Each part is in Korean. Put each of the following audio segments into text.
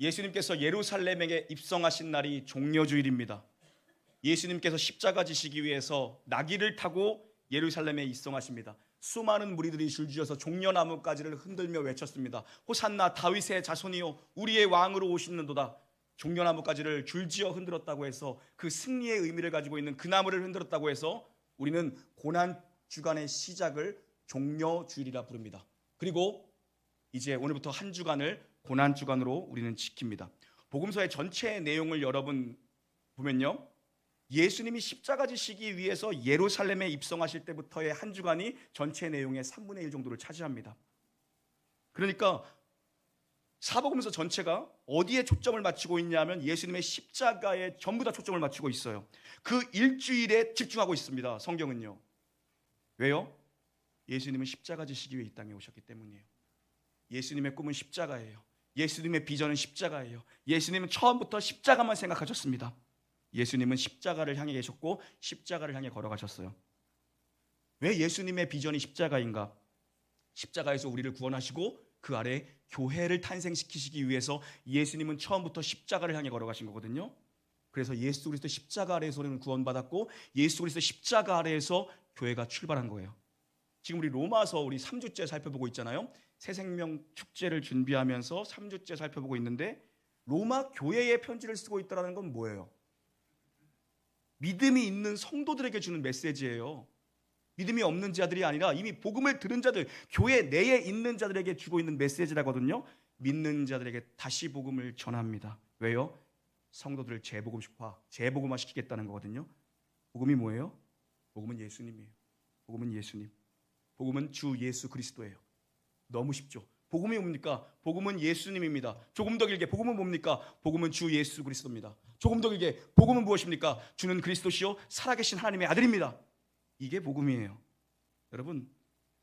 예수님께서 예루살렘에 입성하신 날이 종려주일입니다. 예수님께서 십자가 지시기 위해서 나귀를 타고 예루살렘에 입성하십니다. 수많은 무리들이 줄지어서 종려나무가지를 흔들며 외쳤습니다. 호산나 다윗의 자손이요 우리의 왕으로 오시는도다. 종려나무가지를 줄지어 흔들었다고 해서 그 승리의 의미를 가지고 있는 그 나무를 흔들었다고 해서 우리는 고난주간의 시작을 종려주일이라 부릅니다. 그리고 이제 오늘부터 한 주간을 고난주간으로 우리는 지킵니다. 복음서의 전체 내용을 여러분 보면요, 예수님이 십자가 지시기 위해서 예루살렘에 입성하실 때부터의 한 주간이 전체 내용의 3분의 1 정도를 차지합니다. 그러니까 사복음서 전체가 어디에 초점을 맞추고 있냐면 예수님의 십자가에 전부 다 초점을 맞추고 있어요. 그 일주일에 집중하고 있습니다. 성경은요. 왜요? 예수님은 십자가 지시기 위해 이 땅에 오셨기 때문이에요. 예수님의 꿈은 십자가예요. 예수님의 비전은 십자가예요. 예수님은 처음부터 십자가만 생각하셨습니다. 예수님은 십자가를 향해 계셨고 십자가를 향해 걸어가셨어요. 왜 예수님의 비전이 십자가인가? 십자가에서 우리를 구원하시고 그 아래 교회를 탄생시키시기 위해서 예수님은 처음부터 십자가를 향해 걸어가신 거거든요. 그래서 예수 그리스도 십자가 아래에서 우리는 구원받았고 예수 그리스도 십자가 아래에서 교회가 출발한 거예요. 지금 우리 로마서 우리 3주째 살펴보고 있잖아요. 새생명 축제를 준비하면서 3주째 살펴보고 있는데 로마 교회의 편지를 쓰고 있다는 건 뭐예요? 믿음이 있는 성도들에게 주는 메시지예요. 믿음이 없는 자들이 아니라 이미 복음을 들은 자들, 교회 내에 있는 자들에게 주고 있는 메시지라거든요. 믿는 자들에게 다시 복음을 전합니다. 왜요? 성도들을 재복음화 시키겠다는 거거든요. 복음이 뭐예요? 복음은 예수님이에요. 복음은 예수님. 복음은 주 예수 그리스도예요. 너무 쉽죠. 복음이 뭡니까? 복음은 예수님입니다. 조금 더 길게 복음은 뭡니까? 복음은 주 예수 그리스도입니다. 조금 더 길게 복음은 무엇입니까? 주는 그리스도시요 살아계신 하나님의 아들입니다. 이게 복음이에요. 여러분,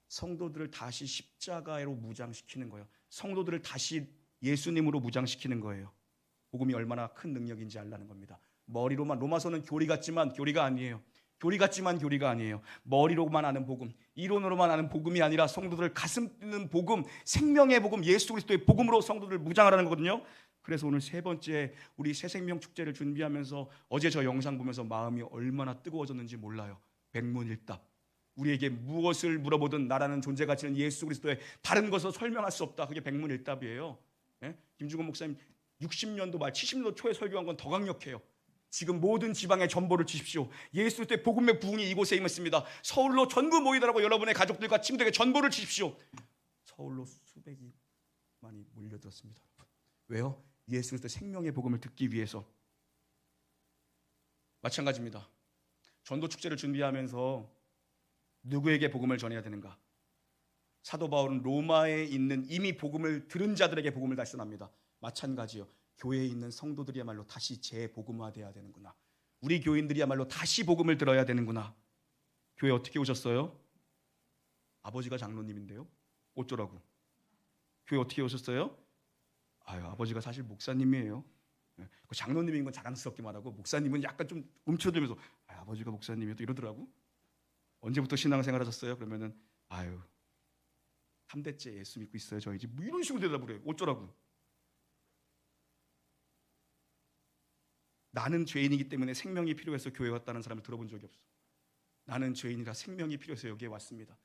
성도들을 다시 십자가로 무장시키는 거예요. 성도들을 다시 예수님으로 무장시키는 거예요. 복음이 얼마나 큰 능력인지 알라는 겁니다. 머리로만, 로마서는 교리 같지만 교리가 아니에요. 교리 같지만 교리가 아니에요. 머리로만 아는 복음, 이론으로만 아는 복음이 아니라 성도들을 가슴 뛰는 복음, 생명의 복음, 예수 그리스도의 복음으로 성도들을 무장하라는 거거든요. 그래서 오늘 세 번째 우리 새생명 축제를 준비하면서 어제 저 영상 보면서 마음이 얼마나 뜨거워졌는지 몰라요. 백문일답. 우리에게 무엇을 물어보든 나라는 존재 가치는 예수 그리스도의 다른 것으로 설명할 수 없다. 그게 백문일답이에요. 예? 김중건 목사님 60년도 말 70년도 초에 설교한 건 더 강력해요. 지금 모든 지방에 전보를 주십시오. 예수 그리스도의 복음의 부흥이 이곳에 임했습니다. 서울로 전부 모이더라고 여러분의 가족들과 친구들에게 전보를 주십시오. 서울로 수백이 많이 몰려들었습니다. 왜요? 예수 그리스도의 생명의 복음을 듣기 위해서. 마찬가지입니다. 전도 축제를 준비하면서 누구에게 복음을 전해야 되는가? 사도 바울은 로마에 있는 이미 복음을 들은 자들에게 복음을 다시 전합니다. 마찬가지요. 교회에 있는 성도들이야말로 다시 재복음화돼야 되는구나. 우리 교인들이야말로 다시 복음을 들어야 되는구나. 교회 어떻게 오셨어요? 아버지가 장로님인데요. 어쩌라고? 교회 어떻게 오셨어요? 아버지가 사실 목사님이에요. 장로님인 건 자랑스럽게 말하고 목사님은 약간 좀 움츠러들면서 아버지가 목사님이요 또 이러더라고. 언제부터 신앙생활 하셨어요? 그러면은 3대째 예수 믿고 있어요 저희 집. 뭐 이런 식으로 대답을 해요. 어쩌라고? 나는 죄인이기 때문에 생명이 필요해서 교회 왔다는 사람을 들어본 적이 없어. 나는 죄인이라 생명이 필요해서 여기에 왔습니다.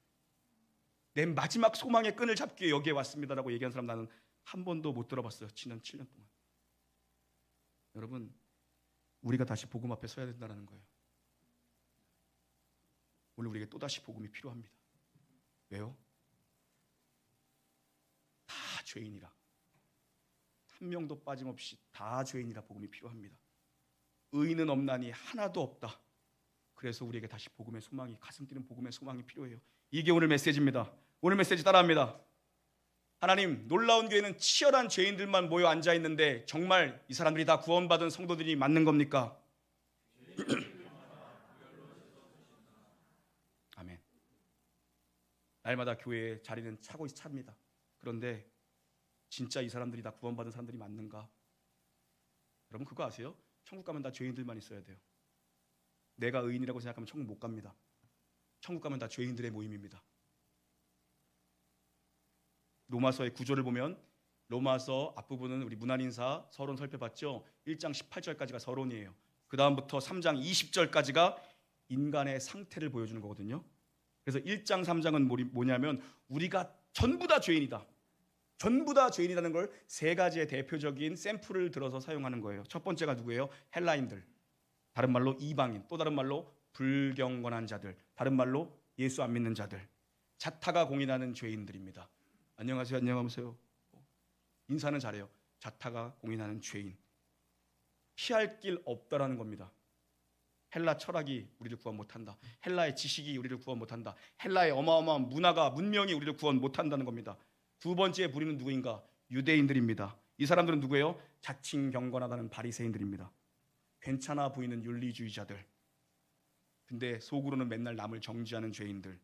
내 마지막 소망의 끈을 잡기 위해 여기에 왔습니다라고 얘기한 사람 나는 한 번도 못 들어봤어요. 지난 7년 동안. 여러분, 우리가 다시 복음 앞에 서야 된다는 거예요. 오늘 우리에게 또다시 복음이 필요합니다. 왜요? 다 죄인이라. 한 명도 빠짐없이 다 죄인이라 복음이 필요합니다. 의인은 없나니 하나도 없다. 그래서 우리에게 다시 복음의 소망이, 가슴 뛰는 복음의 소망이 필요해요. 이게 오늘 메시지입니다. 오늘 메시지 따라합니다. 하나님, 놀라운 교회는 치열한 죄인들만 모여 앉아 있는데 정말 이 사람들이 다 구원받은 성도들이 맞는 겁니까? 아멘. 날마다 교회에 자리는 차고 찹니다. 그런데 진짜 이 사람들이 다 구원받은 사람들이 맞는가? 여러분 그거 아세요? 천국 가면 다 죄인들만 있어야 돼요. 내가 의인이라고 생각하면 천국 못 갑니다. 천국 가면 다 죄인들의 모임입니다. 로마서의 구조를 보면 로마서 앞부분은 우리 문안인사 서론 살펴봤죠. 1장 18절까지가 서론이에요. 그 다음부터 3장 20절까지가 인간의 상태를 보여주는 거거든요. 그래서 1장 3장은 뭐냐면 우리가 전부 다 죄인이다. 전부 다 죄인이라는 걸 세 가지의 대표적인 샘플을 들어서 사용하는 거예요. 첫 번째가 누구예요? 헬라인들, 다른 말로 이방인, 또 다른 말로 불경건한 자들, 다른 말로 예수 안 믿는 자들, 자타가 공인하는 죄인들입니다. 안녕하세요, 안녕하세요. 인사는 잘해요. 자타가 공인하는 죄인. 피할 길 없다라는 겁니다. 헬라 철학이 우리를 구원 못한다. 헬라의 지식이 우리를 구원 못한다. 헬라의 어마어마한 문화가 문명이 우리를 구원 못한다는 겁니다. 두 번째 부류는 누구인가? 유대인들입니다. 이 사람들은 누구예요? 자칭 경건하다는 바리새인들입니다. 괜찮아 보이는 윤리주의자들. 근데 속으로는 맨날 남을 정죄하는 죄인들.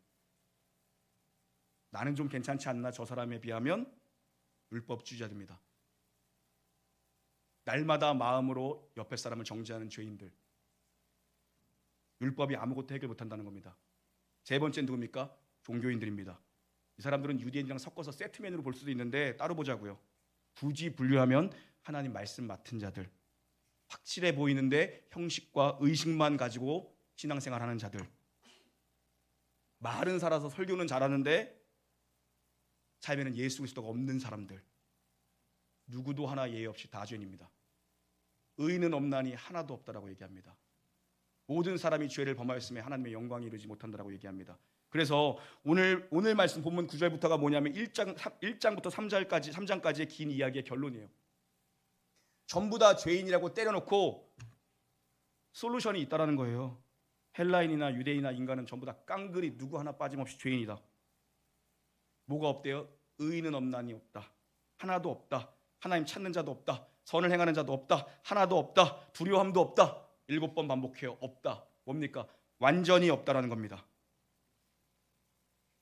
나는 좀 괜찮지 않나 저 사람에 비하면? 율법주의자들입니다. 날마다 마음으로 옆에 사람을 정죄하는 죄인들. 율법이 아무것도 해결 못한다는 겁니다. 세 번째는 누굽니까? 종교인들입니다. 이 사람들은 유대인이랑 섞어서 세트맨으로 볼 수도 있는데 따로 보자고요. 굳이 분류하면 하나님 말씀 맡은 자들, 확실해 보이는데 형식과 의식만 가지고 신앙생활하는 자들, 말은 살아서 설교는 잘하는데 삶에는 예수 그리스도가 없는 사람들. 누구도 하나 예외 없이 다 죄인입니다. 의인은 없나니 하나도 없다라고 얘기합니다. 모든 사람이 죄를 범하였음에 하나님의 영광에 이르지 못한다라고 얘기합니다. 그래서 오늘 말씀 본문 9절부터가 뭐냐면 1장부터 3장까지의 긴 이야기의 결론이에요. 전부 다 죄인이라고 때려놓고 솔루션이 있다라는 거예요. 헬라인이나 유대인이나 인간은 전부 다 깡그리 누구 하나 빠짐없이 죄인이다. 뭐가 없대요? 의인은 없나니 없다. 하나도 없다. 하나님 찾는 자도 없다. 선을 행하는 자도 없다. 하나도 없다. 두려움도 없다. 7번 반복해요. 없다. 뭡니까? 완전히 없다라는 겁니다.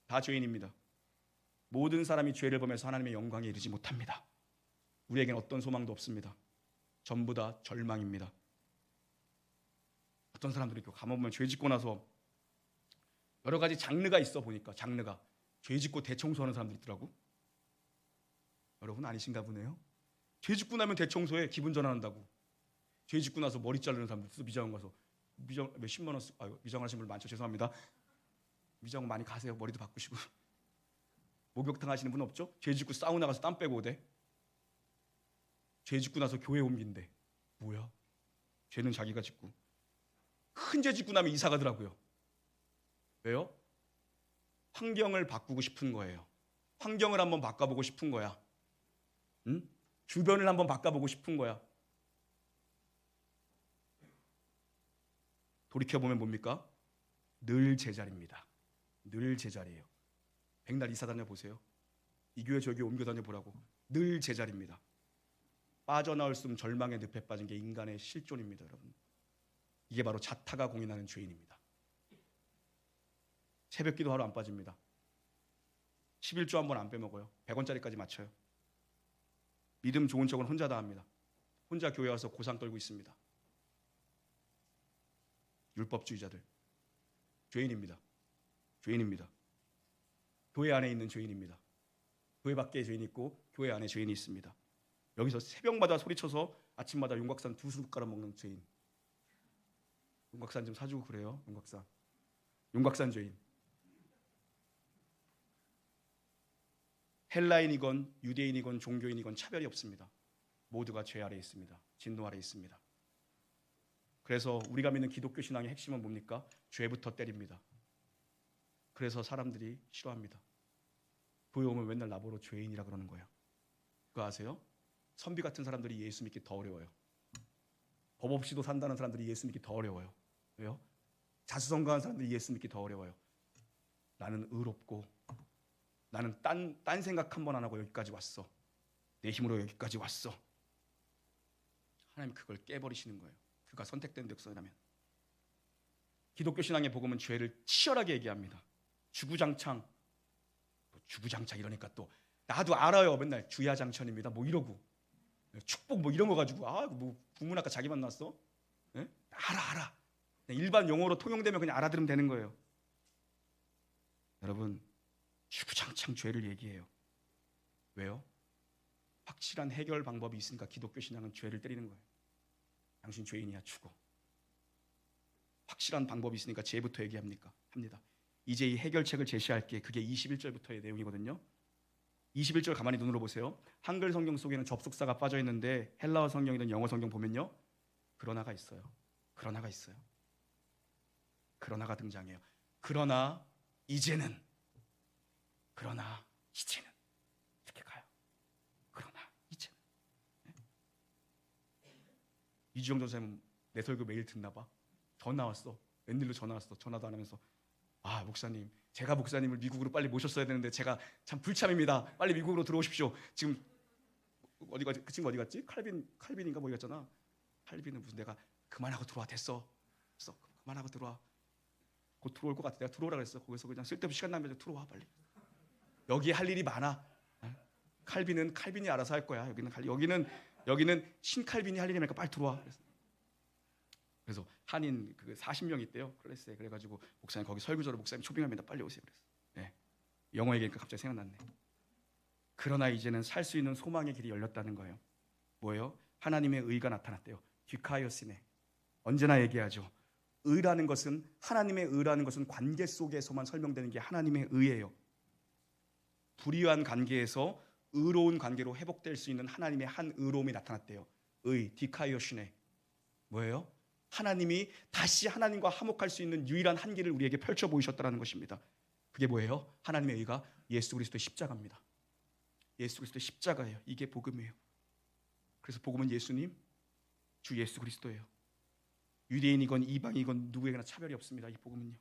다 죄인입니다. 모든 사람이 죄를 범해서 하나님의 영광에 이르지 못합니다. 우리에겐 어떤 소망도 없습니다. 전부 다 절망입니다. 어떤 사람들이 가만 보면 죄 짓고 나서 여러 가지 장르가 있어 보니까 장르가 죄 짓고 대청소하는 사람들이 있더라고. 여러분 아니신가 보네요. 죄 짓고 나면 대청소해 기분 전환한다고. 죄 짓고 나서 머리 자르는 사람들 있어. 미장원 가서 몇십만 원 미장하시는 분 많죠. 죄송합니다. 미장원 많이 가세요. 머리도 바꾸시고. 목욕탕 하시는 분 없죠? 죄 짓고 사우나 가서 땀 빼고 오대. 죄 짓고 나서 교회 옮긴대. 뭐야? 죄는 자기가 짓고. 큰 죄 짓고 나면 이사 가더라고요. 왜요? 환경을 바꾸고 싶은 거예요. 환경을 한번 바꿔보고 싶은 거야. 응? 주변을 한번 바꿔보고 싶은 거야. 돌이켜보면 뭡니까? 늘 제자리입니다. 늘 제자리예요. 백날 이사 다녀보세요. 이 교회 저 교회 옮겨 다녀보라고. 늘 제자리입니다. 빠져나올 수 없는 절망의 늪에 빠진 게 인간의 실존입니다. 여러분. 이게 바로 자타가 공인하는 죄인입니다. 새벽기도 하루 안 빠집니다. 11조 한 번 안 빼먹어요. 100원짜리까지 맞춰요. 믿음 좋은 척은 혼자 다 합니다. 혼자 교회 와서 고상 떨고 있습니다. 율법주의자들. 죄인입니다. 죄인입니다. 교회 안에 있는 죄인입니다. 교회 밖에 죄인이 있고 교회 안에 죄인이 있습니다. 여기서 새벽마다 소리쳐서 아침마다 용각산 2숟가락 먹는 죄인. 용각산 좀 사주고 그래요. 용각산 죄인. 헬라인이건 유대인이건 종교인이건 차별이 없습니다. 모두가 죄 아래 있습니다. 진노 아래 있습니다. 그래서 우리가 믿는 기독교 신앙의 핵심은 뭡니까? 죄부터 때립니다. 그래서 사람들이 싫어합니다. 교회 오면 맨날 나보러 죄인이라 그러는 거예요. 그거 아세요? 선비 같은 사람들이 예수 믿기 더 어려워요. 법 없이도 산다는 사람들이 예수 믿기 더 어려워요. 왜요? 자수성가한 사람들이 예수 믿기 더 어려워요. 나는 의롭고 나는 딴 생각 한 번 안 하고 여기까지 왔어. 내 힘으로 여기까지 왔어. 하나님 그걸 깨버리시는 거예요. 그가 선택된 득서라면. 기독교 신앙의 복음은 죄를 치열하게 얘기합니다. 주구장창 이러니까 또 나도 알아요. 맨날 주야장천입니다. 뭐 이러고 축복 뭐 이런 거 가지고 뭐 국문학과 자기만 났어? 네? 알아. 일반 용어로 통용되면 그냥 알아들으면 되는 거예요. 여러분 주구장창 죄를 얘기해요. 왜요? 확실한 해결 방법이 있으니까 기독교 신앙은 죄를 때리는 거예요. 당신 죄인이야, 죽어. 확실한 방법이 있으니까 죄부터 합니다. 이제 이 해결책을 제시할게. 그게 21절부터의 내용이거든요. 21절 가만히 눈으로 보세요. 한글 성경 속에는 접속사가 빠져 있는데 헬라어 성경이든 영어 성경 보면요, 그러나가 있어요. 그러나가 등장해요. 그러나 이제는 이렇게 가요. 그러나 이제는. 이주영 전사님은 내 설교 매일 듣나 봐. 전화 왔어. 웬일로 전화 왔어. 전화도 안 하면서, 목사님, 제가 목사님을 미국으로 빨리 모셨어야 되는데 제가 참 불참입니다. 빨리 미국으로 들어오십시오. 지금 그 친구 어디 갔지? 칼빈인가 뭐 갔잖아. 칼빈은 무슨, 내가 그만하고 들어와. 됐어. 그만하고 들어와. 곧 들어올 것 같아. 내가 들어오라 그랬어. 거기서 그냥 쓸데없이 시간 낭비해서 들어와 빨리. 여기 할 일이 많아. 칼빈이 알아서 할 거야. 여기는 신칼빈이 할 일이니까 빨리 들어와. 그래서 한인 40명 있대요, 클래스에. 그래가지고 목사님 거기 설교자로 목사님 초빙합니다. 빨리 오세요. 그래서 영어 얘기니까 갑자기 생각났네. 그러나 이제는 살 수 있는 소망의 길이 열렸다는 거예요. 뭐예요? 하나님의 의가 나타났대요. 디카이오시네. 언제나 얘기하죠. 하나님의 의라는 것은 관계 속에서만 설명되는 게 하나님의 의예요. 불의한 관계에서 의로운 관계로 회복될 수 있는 하나님의 한 의로움이 나타났대요. 디카이오시네. 뭐예요? 하나님이 다시 하나님과 화목할 수 있는 유일한 한계를 우리에게 펼쳐 보이셨다는 것입니다. 그게 뭐예요? 하나님의 의가 예수 그리스도의 십자가입니다. 예수 그리스도의 십자가예요. 이게 복음이에요. 그래서 복음은 예수님, 주 예수 그리스도예요. 유대인이건 이방이건 누구에게나 차별이 없습니다. 이 복음은요,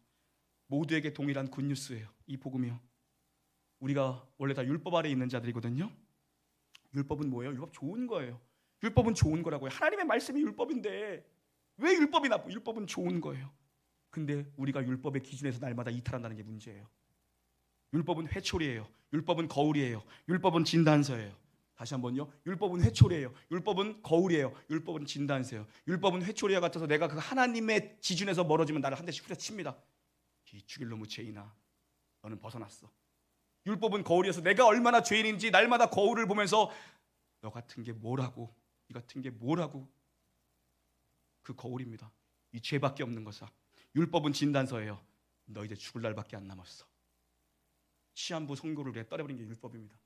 모두에게 동일한 굿뉴스예요. 이 복음이요. 우리가 원래 다 율법 아래 있는 자들이거든요. 율법은 뭐예요? 율법 좋은 거예요. 율법은 좋은 거라고요. 하나님의 말씀이 율법인데 왜 율법이 나쁘고? 율법은 좋은 거예요. 근데 우리가 율법의 기준에서 날마다 이탈한다는 게 문제예요. 율법은 회초리예요. 율법은 거울이에요. 율법은 진단서예요. 다시 한번요. 율법은 회초리예요. 율법은 거울이에요. 율법은 진단서예요. 율법은 회초리와 같아서 내가 그 하나님의 기준에서 멀어지면 나를 한 대씩 후려칩니다. 이 죽일 놈의 죄인아, 너는 벗어났어. 율법은 거울이어서 내가 얼마나 죄인인지 날마다 거울을 보면서 너 같은 게 뭐라고, 이 같은 게 뭐라고. 그 거울입니다. 이 죄밖에 없는 것아. 율법은 진단서예요. 너 이제 죽을 날밖에 안 남았어. 시한부 선고를 내 떠내버린 게 율법입니다.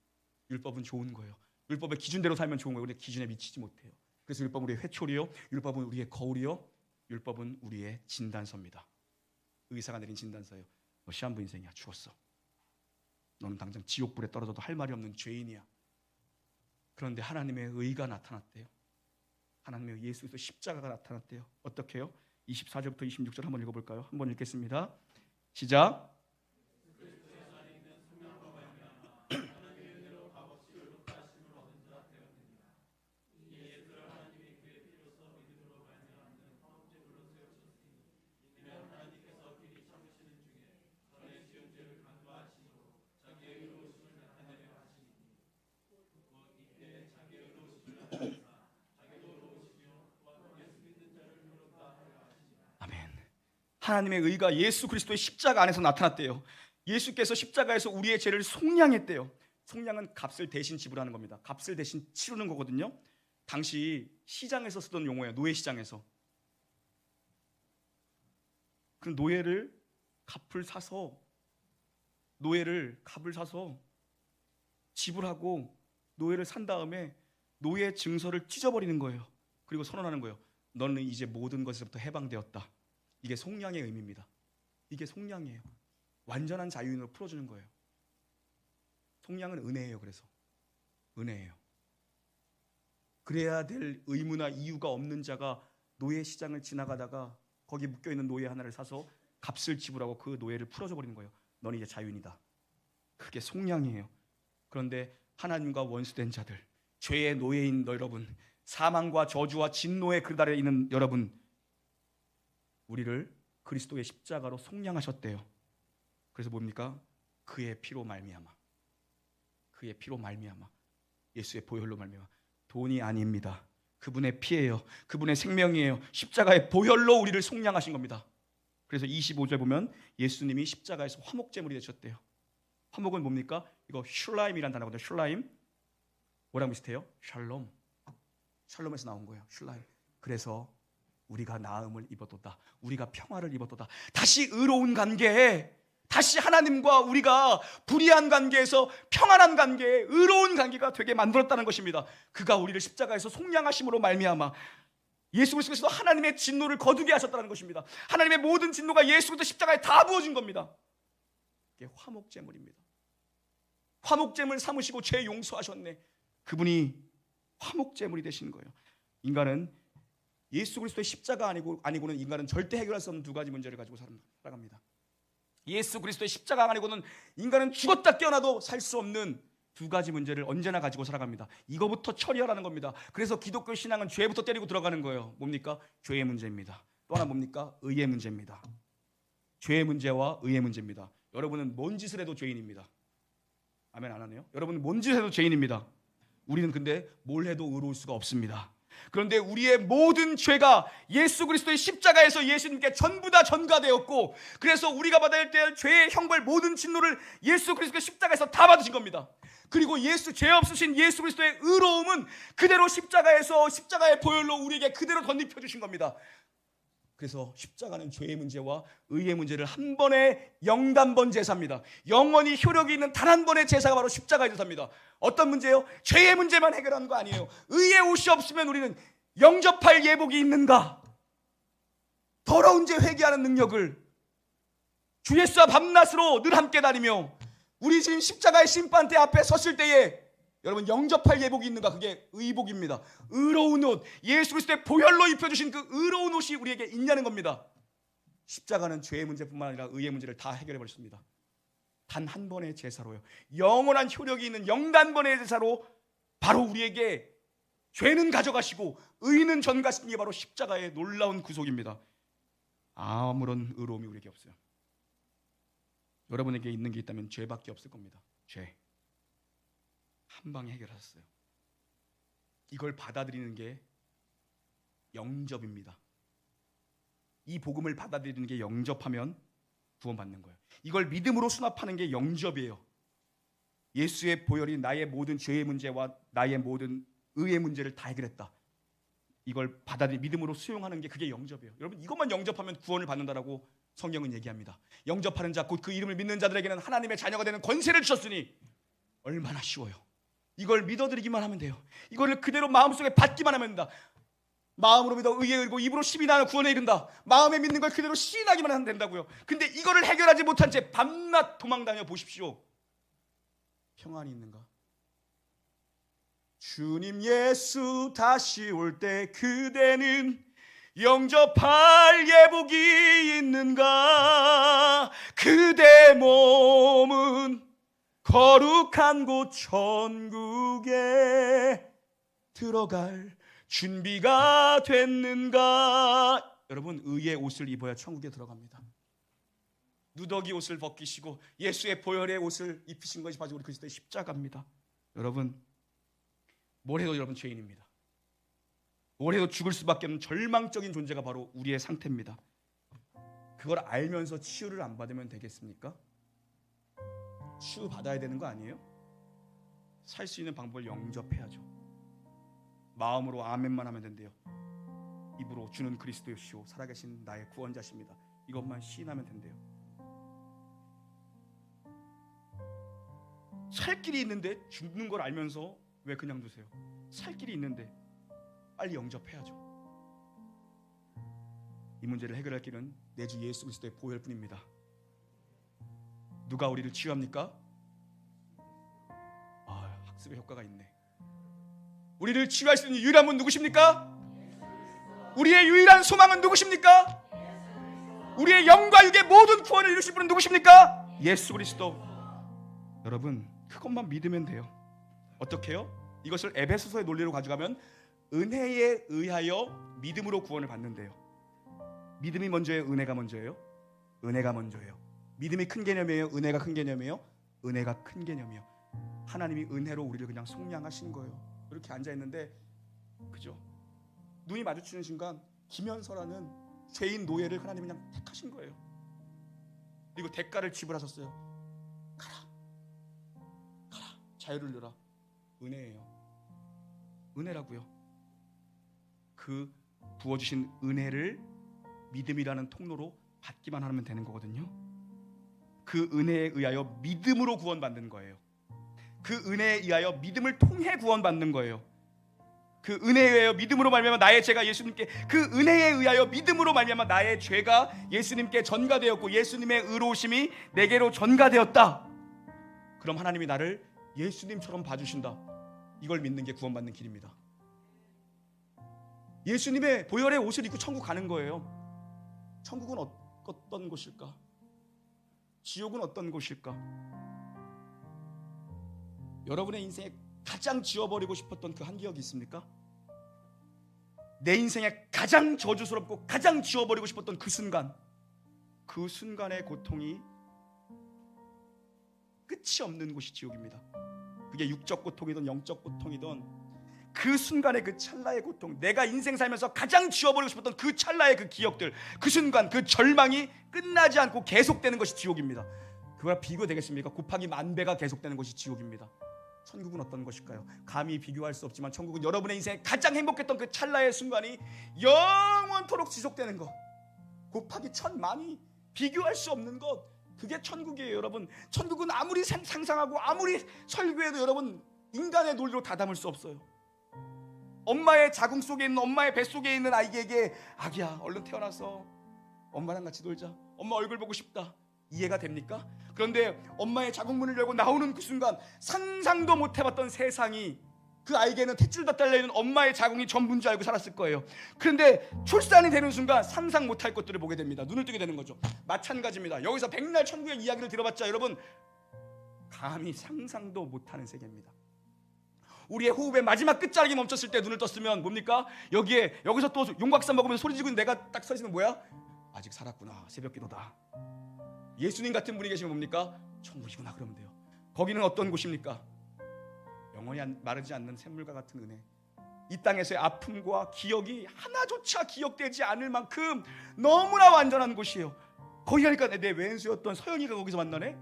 율법은 좋은 거예요. 율법의 기준대로 살면 좋은 거예요. 우리 기준에 미치지 못해요. 그래서 율법은 우리의 회초리요, 율법은 우리의 거울이요, 율법은 우리의 진단서입니다. 의사가 내린 진단서예요. 너 시한부 인생이야. 죽었어. 너는 당장 지옥불에 떨어져도 할 말이 없는 죄인이야. 그런데 하나님의 의가 나타났대요. 하나님의 예수 그리스도 십자가가 나타났대요. 어떻게 해요? 24절부터 26절 한번 읽어볼까요? 한번 읽겠습니다. 시작. 하나님의 의가 예수 그리스도의 십자가 안에서 나타났대요. 예수께서 십자가에서 우리의 죄를 속량했대요. 속량은 값을 대신 지불하는 겁니다. 값을 대신 치르는 거거든요. 당시 시장에서 쓰던 용어예요. 노예시장에서. 그 노예를 값을 사서 지불하고 노예를 산 다음에 노예 증서를 찢어버리는 거예요. 그리고 선언하는 거예요. 너는 이제 모든 것에서부터 해방되었다. 이게 속량의 의미입니다. 이게 속량이에요. 완전한 자유인으로 풀어주는 거예요. 속량은 은혜예요. 그래서 은혜예요. 그래야 될 의무나 이유가 없는 자가 노예 시장을 지나가다가 거기 묶여있는 노예 하나를 사서 값을 지불하고 그 노예를 풀어줘 버리는 거예요. 너는 이제 자유인이다. 그게 속량이에요. 그런데 하나님과 원수된 자들, 죄의 노예인 너 여러분, 사망과 저주와 진노의 그릇 아래 있는 여러분, 우리를 그리스도의 십자가로 속량하셨대요. 그래서 뭡니까? 그의 피로 말미암아. 예수의 보혈로 말미암아. 돈이 아닙니다. 그분의 피예요. 그분의 생명이에요. 십자가의 보혈로 우리를 속량하신 겁니다. 그래서 25절 보면 예수님이 십자가에서 화목제물이 되셨대요. 화목은 뭡니까? 이거 슐라임이라는 단어거든요. 슐라임. 뭐랑 비슷해요? 샬롬. 샬롬에서 나온 거예요. 슐라임. 그래서 우리가 나음을 입었도다. 우리가 평화를 입었도다. 다시 의로운 관계에, 다시 하나님과 우리가 불의한 관계에서 평안한 관계에 의로운 관계가 되게 만들었다는 것입니다. 그가 우리를 십자가에서 속량하심으로 말미암아 예수 그리스도께서 하나님의 진노를 거두게 하셨다는 것입니다. 하나님의 모든 진노가 예수 그리스도 십자가에 다 부어진 겁니다. 이게 화목제물입니다. 화목제물 삼으시고 죄 용서하셨네. 그분이 화목제물이 되신 거예요. 인간은 예수 그리스도의 십자가 아니고는 인간은 절대 해결할 수 없는 두 가지 문제를 가지고 살아갑니다. 예수 그리스도의 십자가 아니고는 인간은 죽었다 깨어나도 살 수 없는 두 가지 문제를 언제나 가지고 살아갑니다. 이거부터 처리하라는 겁니다. 그래서 기독교 신앙은 죄부터 때리고 들어가는 거예요. 뭡니까? 죄의 문제입니다. 또 하나 뭡니까? 의의 문제입니다. 죄의 문제와 의의 문제입니다. 여러분은 뭔 짓을 해도 죄인입니다. 아멘 안 하네요? 여러분은 뭔 짓을 해도 죄인입니다. 우리는 근데 뭘 해도 의로울 수가 없습니다. 그런데 우리의 모든 죄가 예수 그리스도의 십자가에서 예수님께 전부 다 전가되었고, 그래서 우리가 받아야 될 죄의 형벌 모든 진노를 예수 그리스도의 십자가에서 다 받으신 겁니다. 그리고 죄 없으신 예수 그리스도의 의로움은 그대로 십자가에서 십자가의 보혈로 우리에게 그대로 덧입혀 주신 겁니다. 그래서 십자가는 죄의 문제와 의의 문제를 한 번에 영단번 제사입니다. 영원히 효력이 있는 단 한 번의 제사가 바로 십자가의 제사입니다. 어떤 문제요? 죄의 문제만 해결하는 거 아니에요. 의의 옷이 없으면 우리는 영접할 예복이 있는가? 더러운 죄 회개하는 능력을 주 예수와 밤낮으로 늘 함께 다니며 우리 지금 십자가의 심판대 앞에 섰을 때에 여러분 영접할 예복이 있는가? 그게 의복입니다. 의로운 옷, 예수 그리스도의 보혈로 입혀주신 그 의로운 옷이 우리에게 있냐는 겁니다. 십자가는 죄의 문제뿐만 아니라 의의 문제를 다 해결해 버렸습니다. 단 한 번의 제사로요. 영원한 효력이 있는 영단번의 제사로 바로 우리에게 죄는 가져가시고 의는 전가시는 게 바로 십자가의 놀라운 구속입니다. 아무런 의로움이 우리에게 없어요. 여러분에게 있는 게 있다면 죄밖에 없을 겁니다. 죄. 한 방에 해결하셨어요. 이걸 받아들이는 게 영접입니다. 이 복음을 받아들이는 게 영접하면 구원받는 거예요. 이걸 믿음으로 수납하는 게 영접이에요. 예수의 보혈이 나의 모든 죄의 문제와 나의 모든 의의 문제를 다 해결했다. 이걸 믿음으로 수용하는 게 그게 영접이에요. 여러분 이것만 영접하면 구원을 받는다라고 성경은 얘기합니다. 영접하는 자 곧 그 이름을 믿는 자들에게는 하나님의 자녀가 되는 권세를 주셨으니 얼마나 쉬워요. 이걸 믿어드리기만 하면 돼요. 이거를 그대로 마음속에 받기만 하면 된다. 마음으로 믿어 의에 이르고 입으로 시인하여 구원에 이른다. 마음에 믿는 걸 그대로 시인하기만 하면 된다고요. 근데 이거를 해결하지 못한 채 밤낮 도망다녀 보십시오. 평안이 있는가? 주님 예수 다시 올 때 그대는 영접할 예복이 있는가? 그대 몸은 거룩한 곳 천국에 들어갈 준비가 됐는가? 여러분 의의 옷을 입어야 천국에 들어갑니다. 누더기 옷을 벗기시고 예수의 보혈의 옷을 입히신 것이 바로 우리 그리스도의 십자가입니다. 여러분 뭘 해도 여러분 죄인입니다. 뭘 해도 죽을 수밖에 없는 절망적인 존재가 바로 우리의 상태입니다. 그걸 알면서 치유를 안 받으면 되겠습니까? 치유 받아야 되는 거 아니에요? 살 수 있는 방법을 영접해야죠. 마음으로 아멘만 하면 된대요. 입으로 주는 그리스도시오 살아계신 나의 구원자십니다. 이것만 시인하면 된대요. 살 길이 있는데 죽는 걸 알면서 왜 그냥 두세요? 살 길이 있는데 빨리 영접해야죠. 이 문제를 해결할 길은 내 주 예수 그리스도의 보혈뿐입니다. 누가 우리를 치유합니까? 학습의 효과가 있네. 우리를 치유할 수 있는 유일한 분 누구십니까? 우리의 유일한 소망은 누구십니까? 우리의 영과 육의 모든 구원을 이루실 분은 누구십니까? 예수 그리스도. 여러분 그것만 믿으면 돼요. 어떻게 해요? 이것을 에베소서의 논리로 가져가면 은혜에 의하여 믿음으로 구원을 받는데요. 믿음이 먼저예요? 은혜가 먼저예요? 은혜가 먼저예요. 믿음이 큰 개념이에요? 은혜가 큰 개념이에요? 은혜가 큰 개념이에요. 하나님이 은혜로 우리를 그냥 속량하신 거예요. 이렇게 앉아있는데 그죠? 눈이 마주치는 순간 김현서라는 죄인 노예를 하나님이 그냥 택하신 거예요. 그리고 대가를 지불하셨어요. 가라 자유를 누라. 은혜예요. 은혜라고요. 그 부어주신 은혜를 믿음이라는 통로로 받기만 하면 되는 거거든요. 그 은혜에 의하여 믿음으로 구원받는 거예요. 그 은혜에 의하여 믿음을 통해 구원받는 거예요. 그 은혜에 의하여 믿음으로 말미암아 나의 죄가 예수님께, 그 은혜에 의하여 믿음으로 말미암아 나의 죄가 예수님께 전가되었고 예수님의 의로우심이 내게로 전가되었다. 그럼 하나님이 나를 예수님처럼 봐주신다. 이걸 믿는 게 구원받는 길입니다. 예수님의 보혈의 옷을 입고 천국 가는 거예요. 천국은 어떤 곳일까? 지옥은 어떤 곳일까? 여러분의 인생에 가장 지워버리고 싶었던 그 한 기억이 있습니까? 내 인생에 가장 저주스럽고 가장 지워버리고 싶었던 그 순간, 그 순간의 고통이 끝이 없는 곳이 지옥입니다. 그게 육적 고통이든 영적 고통이든 그 순간의 그 찰나의 고통, 내가 인생 살면서 가장 지워버리고 싶었던 그 찰나의 그 기억들, 그 순간 그 절망이 끝나지 않고 계속되는 것이 지옥입니다. 그거랑 비교되겠습니까? 곱하기 10,000배가 계속되는 것이 지옥입니다. 천국은 어떤 것일까요? 감히 비교할 수 없지만 천국은 여러분의 인생에 가장 행복했던 그 찰나의 순간이 영원토록 지속되는 것, 곱하기 1000만이 비교할 수 없는 것, 그게 천국이에요. 여러분, 천국은 아무리 상상하고 아무리 설교해도 여러분 인간의 논리로 다 담을 수 없어요. 엄마의 자궁 속에 있는, 엄마의 뱃속에 있는 아이에게 아기야 얼른 태어나서 엄마랑 같이 놀자, 엄마 얼굴 보고 싶다, 이해가 됩니까? 그런데 엄마의 자궁문을 열고 나오는 그 순간 상상도 못 해봤던 세상이 그 아이에게는 탯줄 다 달려있는 엄마의 자궁이 전부인 줄 알고 살았을 거예요. 그런데 출산이 되는 순간 상상 못할 것들을 보게 됩니다. 눈을 뜨게 되는 거죠. 마찬가지입니다. 여기서 백날 천국의 이야기를 들어봤자 여러분 감히 상상도 못하는 세계입니다. 우리의 호흡의 마지막 끝자락이 멈췄을 때 눈을 떴으면 뭡니까? 여기서 또 용각산 먹으면서 소리 지르고 내가 딱 서 있으면 뭐야? 아직 살았구나, 새벽 기도다. 예수님 같은 분이 계시면 뭡니까? 천국이구나 그러면 돼요. 거기는 어떤 곳입니까? 영원히 마르지 않는 샘물과 같은 은혜, 이 땅에서의 아픔과 기억이 하나조차 기억되지 않을 만큼 너무나 완전한 곳이에요. 거기 가니까 내 왼수였던 서영이가 거기서 만나네?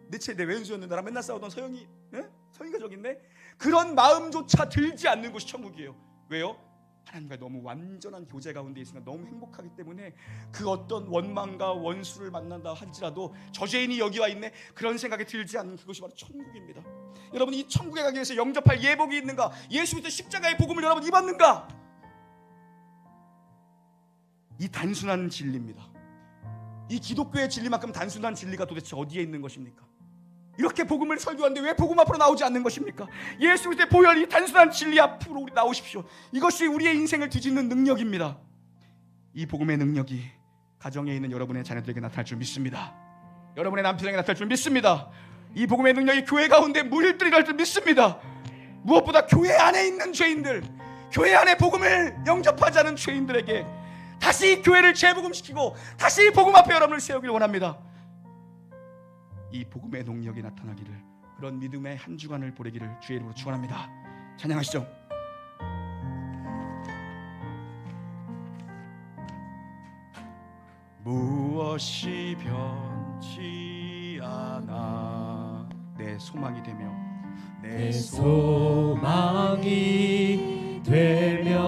내 왼수였는데 나랑 맨날 싸우던 서영이, 네? 서영이가 저기 있네? 그런 마음조차 들지 않는 곳이 천국이에요. 왜요? 하나님과 너무 완전한 교제 가운데 있으니까 너무 행복하기 때문에 그 어떤 원망과 원수를 만난다 할지라도 저 죄인이 여기 와 있네, 그런 생각이 들지 않는 그것이 바로 천국입니다. 여러분, 이 천국에 가기 위해서 영접할 예복이 있는가? 예수 그리스도 십자가의 복음을 여러분 입었는가? 이 단순한 진리입니다. 이 기독교의 진리만큼 단순한 진리가 도대체 어디에 있는 것입니까? 이렇게 복음을 설교하는데 왜 복음 앞으로 나오지 않는 것입니까? 예수 그리스도의 보혈, 이 단순한 진리 앞으로 우리 나오십시오. 이것이 우리의 인생을 뒤집는 능력입니다. 이 복음의 능력이 가정에 있는 여러분의 자녀들에게 나타날 줄 믿습니다. 여러분의 남편에게 나타날 줄 믿습니다. 이 복음의 능력이 교회 가운데 물들이랄 줄 믿습니다. 무엇보다 교회 안에 있는 죄인들, 교회 안에 복음을 영접하지 않은 죄인들에게 다시 교회를 재복음시키고 다시 복음 앞에 여러분을 세우길 원합니다. 이 복음의 능력이 나타나기를, 그런 믿음의 한 주간을 보내기를 주의 이름으로 축원합니다. 찬양하시죠. 무엇이 변치 않아 내 소망이 되며, 내 소망이 되며,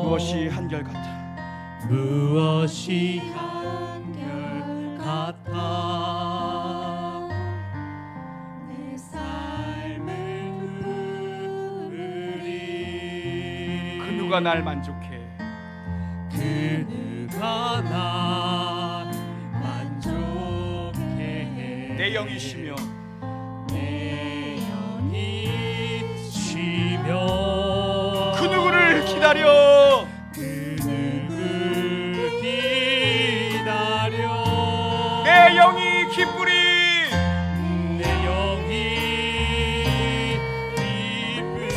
무엇이 한결같아, 무엇이 한결같아, 내 삶을 부르리. 그 누가 날 만족해, 그 누가 날 만족해 해. 내 영이시며 내 영이시며, 그 누구를 기다려, 그 누구를 기다려. 내 영이 기쁘리, 내 영이 기쁘리.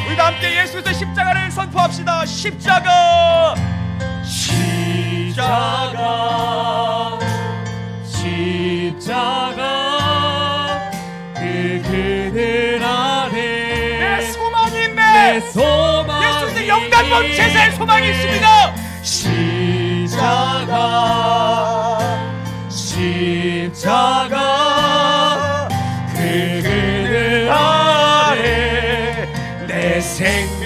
우리 다 함께 예수 그리스도의 십자가를 선포합시다. 십자가, 십자가, 십자가, 그 그늘 아래 내 소망이 내 있네. 소망이, 예수 그리스도의 영단번 제사의 소망이 있습니다. 십자가, 십자가, 그 그늘 아래 내 생명이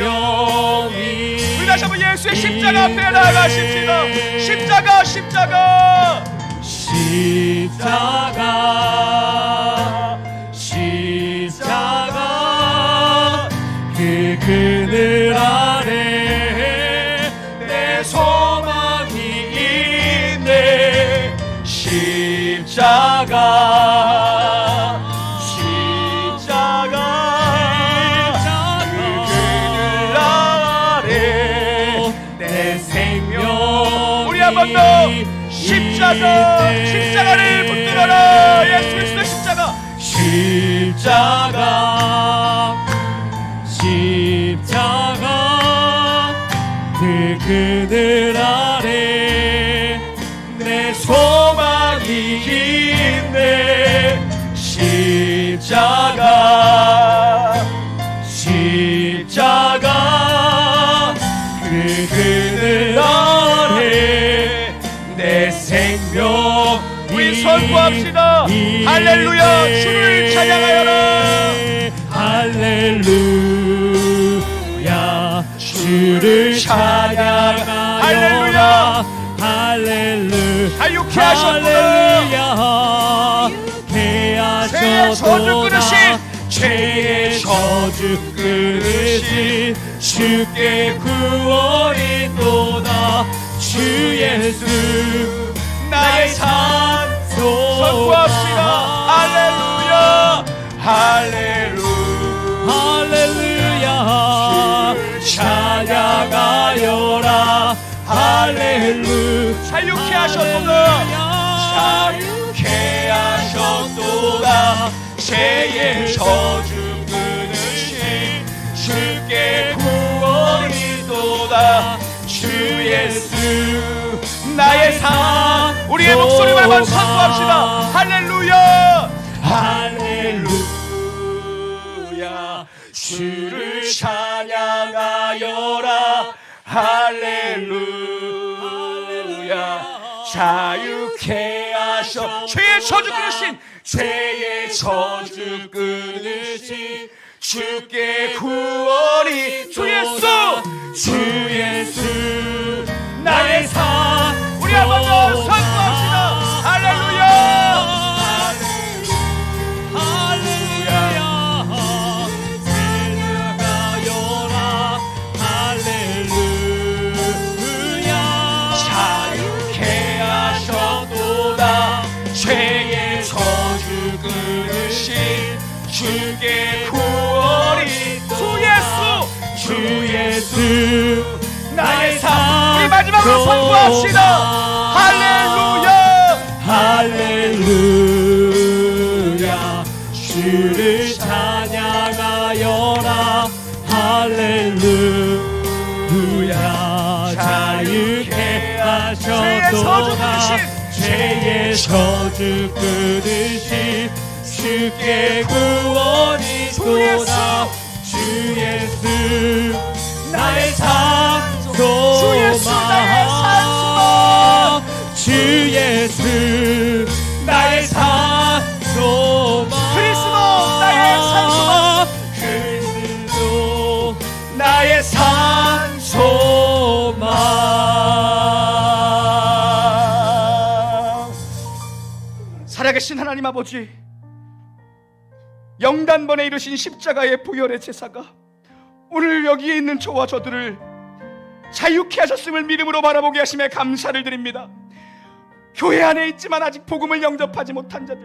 우리 다시 한번 예수의 십자가 앞에 나아가십시다. 십자가 십자가 십자가 그 그늘 아래 내 소망이 있네. 십자가 그늘 아래 내 생명 우리 한 번 더 십자가를 붙들어라. 예수 그리스도의 십자가 그 그늘 아래 내 소망이 있네. 십자가 그 그늘 아래 내 생명 우리 선포합시다. 할렐루야 주를 찬양하여라. 할렐루야 주를 찬양하여라. 할렐루야. 할렐루야 자유케 하셨구나. 죄의 저주 끊으신 죄의 저주 끊으신 주께 구원이 또다. 주 예수 나의 산소 선포합시다. 할렐루야 할렐루야 찬양하여라. 할렐루야 자유케 하셨도다. 자유케 하셨도다. 죄의 저주 끊으신 주께 구원이 또다. 주 예수 나의 산 우리의 목소리만 선포합시다. 할렐루야 할렐루야 주를 찬양하여라. 할렐루야 자유케 하셔 죄의 저주 끊으신 죄의 저주 끊으신 주께 구원이 주 예수 주 예수 나의 산 우리 한 번 더 선포합시다. 할렐루야 찬양하여라. 할렐루야 자유케 하셨도다. 죄의 저주 끊으신 주께 구원이 주 예수 나의 산 우리 마지막으로 선포합시다. 할렐루야 주를 찬양하여라. 할렐루야 자유케 하셨도다. 죄의 저주 끊으신 주께 구원이 또다. 주 예수 나의 산소망 주 예수 나의 산소망 주 예수 나의 산소망 그리스도 나의 산소망 그리스도 나의 산소망 살아계신 하나님 아버지, 영단번에 이르신 십자가의 부활의 제사가 오늘 여기에 있는 저와 저들을 자유케 하셨음을 믿음으로 바라보게 하심에 감사를 드립니다. 교회 안에 있지만 아직 복음을 영접하지 못한 자들,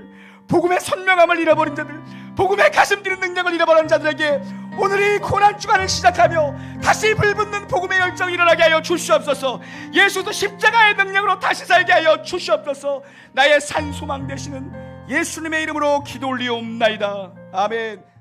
복음의 선명함을 잃어버린 자들, 복음의 가슴 뛰는 능력을 잃어버린 자들에게 오늘 이 고난주간을 시작하며 다시 불붙는 복음의 열정이 일어나게 하여 주시옵소서. 예수도 십자가의 능력으로 다시 살게 하여 주시옵소서. 나의 산 소망 되시는 예수님의 이름으로 기도 올리옵나이다. 아멘.